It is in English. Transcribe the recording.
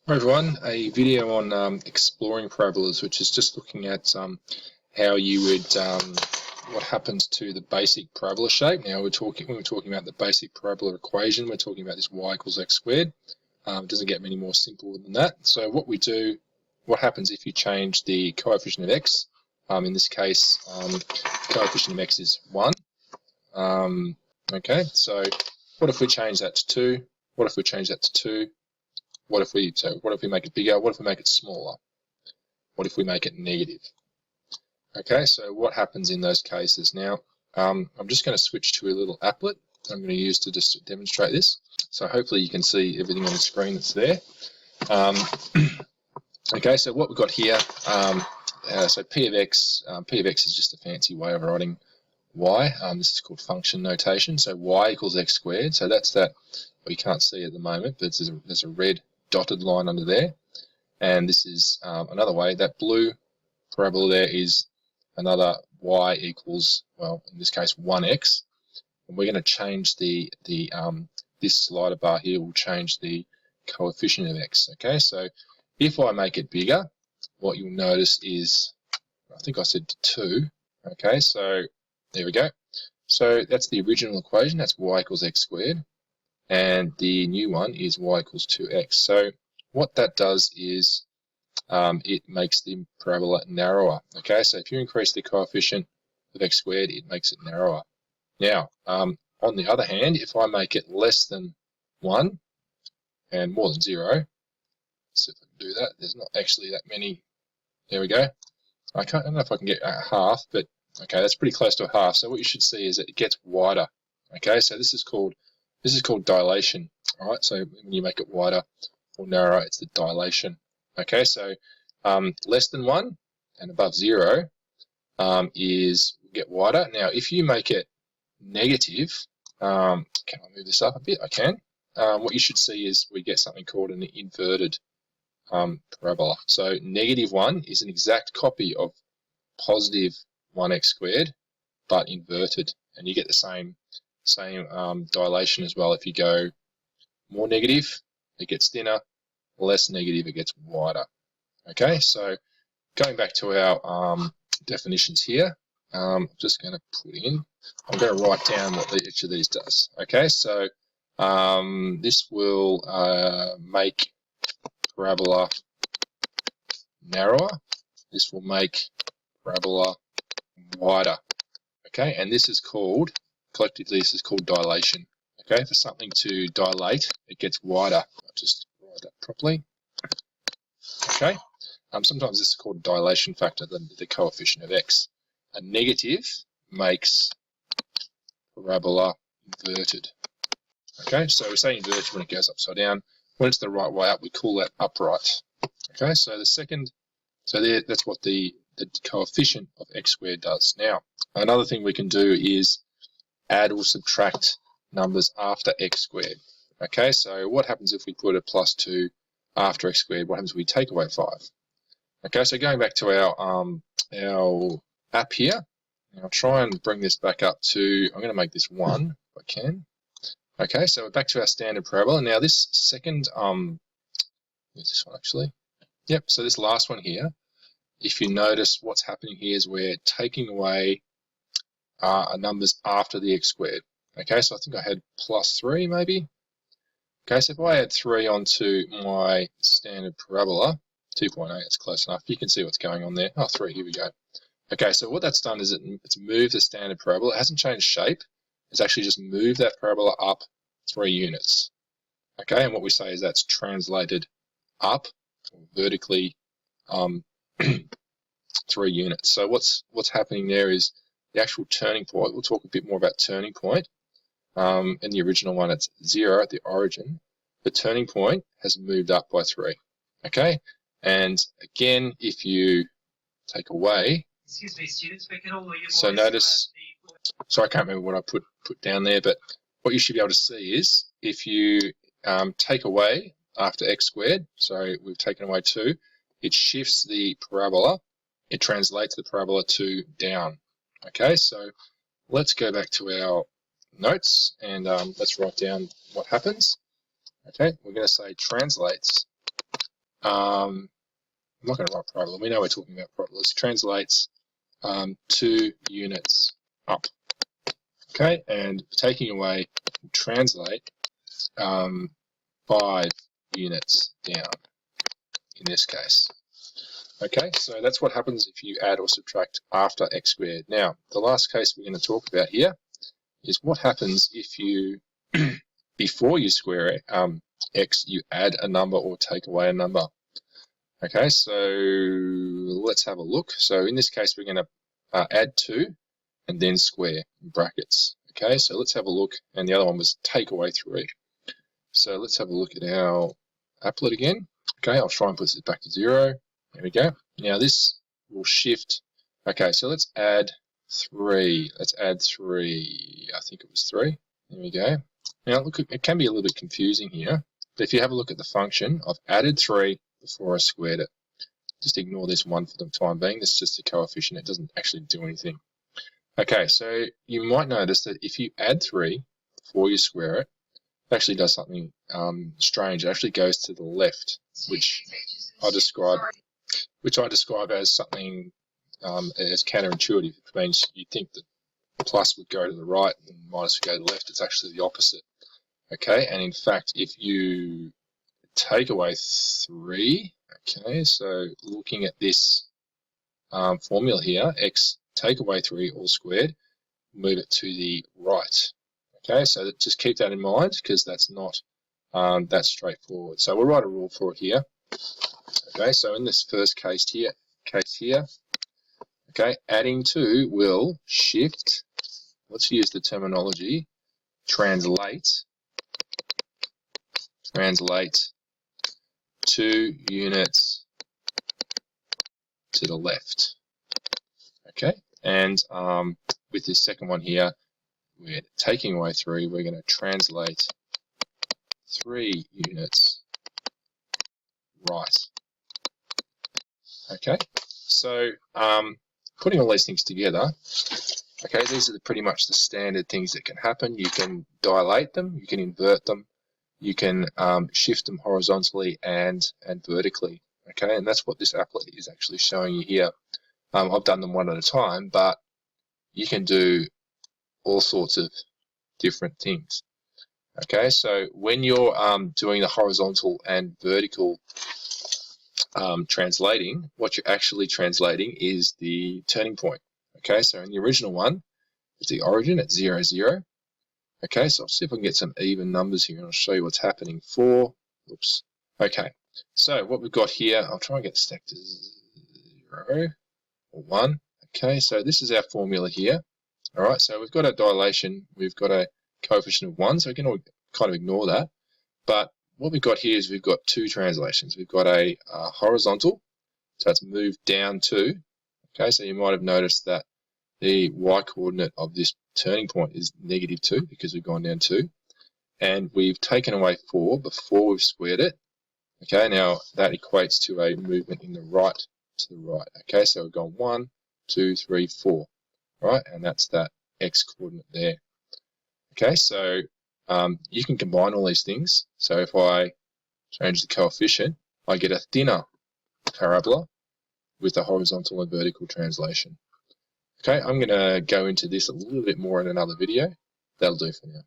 Hi everyone, a video on exploring parabolas, which is just looking at how you would, what happens to the basic parabola shape. Now when we're talking about the basic parabola equation, we're talking about this y equals x squared. It doesn't get many more simple than that. So what happens if you change the coefficient of x? In this case, coefficient of x is 1. Okay, so what if we change that to 2? What if we change that to 2? What if we make it bigger? What if we make it smaller? What if we make it negative? Okay, so what happens in those cases? Now, I'm just going to switch to a little applet that I'm going to use to just demonstrate this. So hopefully you can see everything on the screen that's there. Okay, so what we've got here, so P of X is just a fancy way of writing y. This is called function notation. So y equals x squared. So that's that. Well, you can't see at the moment, but there's a red dotted line under there. And this is another way. That blue parabola there is another y equals, well, in this case, 1x. And we're going to change this slider bar here will change the coefficient of x. Okay, so if I make it bigger, what you'll notice is, I think I said 2. Okay, so there we go. So that's the original equation. That's y equals x squared. And the new one is y equals 2x. So what that does is it makes the parabola narrower. Okay, so if you increase the coefficient of x squared, it makes it narrower. Now, on the other hand, if I make it less than 1 and more than 0, let's see if I can do that. There's not actually that many. There we go. I don't know if I can get a half, but okay, that's pretty close to a half. So what you should see is that it gets wider. Okay, so this is called dilation. All right, so when you make it wider or narrower, it's the dilation. Okay, so less than 1 and above 0 is get wider. Now, if you make it negative, can I move this up a bit? I can. What you should see is we get something called an inverted parabola. So negative 1 is an exact copy of positive 1x squared, but inverted, and you get the same dilation as well. If you go more negative, it gets thinner. Less negative, it gets wider. Okay, so going back to our definitions here, I'm just going to put in. I'm going to write down what each of these does. Okay, so this will make parabola narrower. This will make parabola wider. Okay, and this is called, collectively, this is called dilation. Okay, for something to dilate, it gets wider. I'll just write that properly. Okay, sometimes this is called dilation factor, the coefficient of x. A negative makes parabola inverted. Okay, so we say inverted when it goes upside down. When it's the right way up, we call that upright. Okay, so that's what the coefficient of x squared does. Now, another thing we can do is add or subtract numbers after x squared. Okay, so what happens if we put a plus 2 after x squared? What happens if we take away 5? Okay, so going back to our app here, I'll try and bring this back up to, I'm going to make this 1 if I can. Okay, so we're back to our standard parabola. Now this second, where's this one actually? Yep, so this last one here, if you notice what's happening here is we're taking away numbers after the x squared. Okay, so I think I had plus 3 maybe. Okay, so if I add 3 onto my standard parabola, 2.8, that's close enough. You can see what's going on there. Oh, 3, here we go. Okay, so what that's done is it's moved the standard parabola. It hasn't changed shape. It's actually just moved that parabola up 3 units. Okay, and what we say is that's translated up vertically 3 units. So what's happening there is the actual turning point. We'll talk a bit more about turning point. In the original one, it's 0 at the origin. The turning point has moved up by 3. Okay, and again, if you take away, excuse me, students, we can all hear your voice. So notice, so I can't remember what I put down there, but what you should be able to see is if you take away after x squared, so we've taken away 2, it shifts the parabola. It translates the parabola to down. Okay, so let's go back to our notes and let's write down what happens. Okay, we're going to say translates I'm not going to write parabola. We know we're talking about parabolas. Translates 2 units up. Okay, and taking away translate 5 units down in this case. Okay, so that's what happens if you add or subtract after x squared. Now, the last case we're going to talk about here is what happens if you, before you square x, you add a number or take away a number. Okay, so let's have a look. So in this case, we're going to add 2 and then square in brackets. Okay, so let's have a look. And the other one was take away 3. So let's have a look at our applet again. Okay, I'll try and put this back to 0. There we go. Now this will shift. Okay, so let's add 3. Let's add 3. I think it was 3. There we go. Now look, it can be a little bit confusing here. But if you have a look at the function, I've added 3 before I squared it. Just ignore this 1 for the time being. This is just a coefficient. It doesn't actually do anything. Okay, so you might notice that if you add 3 before you square it, it actually does something strange. It actually goes to the left, which I describe as something as counterintuitive. It means you think that plus would go to the right and minus would go to the left. It's actually the opposite. Okay, and in fact, if you take away 3, okay, so looking at this formula here, x take away 3 all squared, move it to the right. Okay, so just keep that in mind because that's not that straightforward. So we'll write a rule for it here. Okay, so in this first case here, okay, adding 2 will shift. Let's use the terminology translate 2 units to the left. Okay, and with this second one here, we're taking away 3. We're going to translate 3 units right. Okay, so putting all these things together, okay, these are pretty much the standard things that can happen. You can dilate them, you can invert them, you can shift them horizontally and vertically. Okay, and that's what this applet is actually showing you here. I've done them one at a time, but you can do all sorts of different things. Okay, so when you're doing the horizontal and vertical translating, what you're actually translating is the turning point. Okay, so in the original one, it's the origin at 0, 0. Okay, so I'll see if I can get some even numbers here and I'll show you what's happening. 4, oops. Okay, so what we've got here, I'll try and get stacked to 0 or 1. Okay, so this is our formula here. All right, so we've got a dilation, we've got a coefficient of 1, so we can kind of ignore that. But what we've got here is we've got 2 translations. We've got a horizontal, so it's moved down 2. Okay, so you might have noticed that the y-coordinate of this turning point is -2 because we've gone down 2. And we've taken away 4 before we've squared it. Okay, now that equates to a movement in the right to the right. Okay, so we've gone 1, 2, 3, 4. Right, and that's that x-coordinate there. Okay, so you can combine all these things. So if I change the coefficient, I get a thinner parabola with a horizontal and vertical translation. Okay, I'm going to go into this a little bit more in another video. That'll do for now.